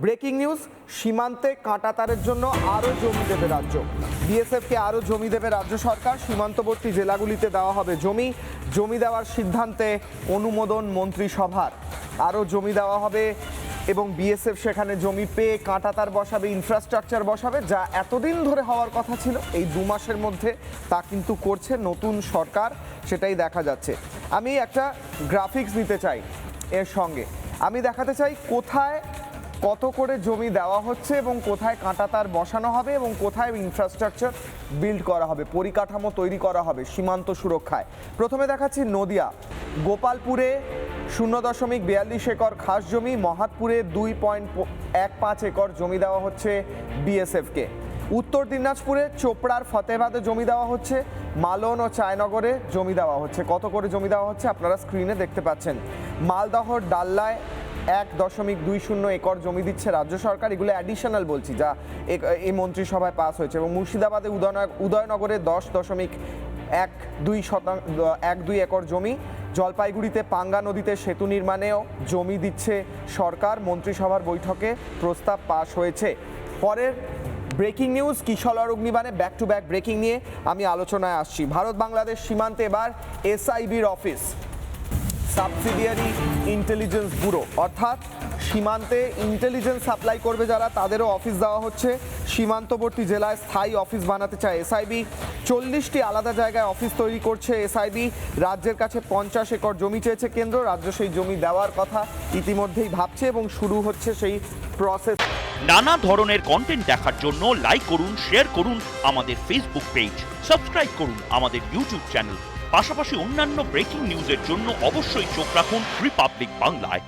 Breaking news, সীমান্তে কাঁটাতারের জন্য আরও জমি দেবে রাজ্য। বিএসএফকে আরও জমি দেবে রাজ্য সরকার। সীমান্তবর্তী জেলাগুলিতে দেওয়া হবে জমি। জমি দেওয়ার সিদ্ধান্তে অনুমোদন মন্ত্রিসভার। আরও জমি দেওয়া হবে এবং বিএসএফ সেখানে জমি পেয়ে কাঁটাতার বসাবে, ইনফ্রাস্ট্রাকচার বসাবে, যা এতদিন ধরে হওয়ার কথা ছিল এই 2 মাসের মধ্যে তা কিন্তু করছে নতুন সরকার, সেটাই দেখা যাচ্ছে। আমি একটা গ্রাফিক্স নিতে চাই এর সঙ্গে। আমি দেখাতে চাই কোথায় কত করে জমি দেওয়া হচ্ছে এবং কোথায় কাঁটাতার বসানো হবে এবং কোথায় ইনফ্রাস্ট্রাকচার বিল্ড করা হবে, পরিকাঠামো তৈরি করা হবে সীমান্ত সুরক্ষায়। প্রথমে দেখাচ্ছি নদিয়া। গোপালপুরে 0.42 একর খাস জমি, মহাতপুরে 2.15 একর জমি দেওয়া হচ্ছে বিএসএফকে। উত্তর দিনাজপুরে চোপড়ার ফতেহাবাদে জমি দেওয়া হচ্ছে, মালন ও চায়নগরে জমি দেওয়া হচ্ছে। কত করে জমি দেওয়া হচ্ছে আপনারা স্ক্রিনে দেখতে পাচ্ছেন। মালদহর ডাল্লায় 1.20 একর জমি দিচ্ছে রাজ্য সরকার। এগুলো অ্যাডিশনাল বলছি, যা এই মন্ত্রিসভায় পাস হয়েছে। এবং মুর্শিদাবাদে উদয়নগরে 10.12 একর জমি। জলপাইগুড়িতে পাঙ্গা নদীতে সেতু নির্মাণেও জমি দিচ্ছে সরকার। মন্ত্রিসভার বৈঠকে প্রস্তাব পাস হয়েছে। পরের ব্রেকিং নিউজ, কিশলয় অগ্নিবাণে ব্যাক টু ব্যাক ব্রেকিং নিয়ে আমি আলোচনায় আসছি। ভারত বাংলাদেশ সীমান্তে এবার এসআইবির অফিস, সাবসিডিয়ারি ইন্টেলিজেন্স ব্যুরো, অর্থাৎ সীমান্তে ইন্টেলিজেন্স সাপ্লাই করবে যারা, তাদেরও অফিস দেওয়া হচ্ছে। সীমান্তবর্তী জেলায় স্থায়ী অফিস বানাতে চায় এসআইবি। 40টি আলাদা জায়গায় অফিস তৈরি করছে এসআইবি। রাজ্যের কাছে 50 একর জমি চেয়েছে কেন্দ্র। রাজ্য সেই জমি দেওয়ার কথা ইতিমধ্যেই ভাবছে এবং শুরু হচ্ছে সেই প্রসেস। নানা ধরনের কন্টেন্ট দেখার জন্য লাইক করুন, শেয়ার করুন আমাদের ফেসবুক পেজ, সাবস্ক্রাইব করুন আমাদের ইউটিউব চ্যানেল। পাশাপাশি অন্যান্য ব্রেকিং নিউজের জন্য অবশ্যই চোখ রাখুন রিপাবলিক বাংলায়।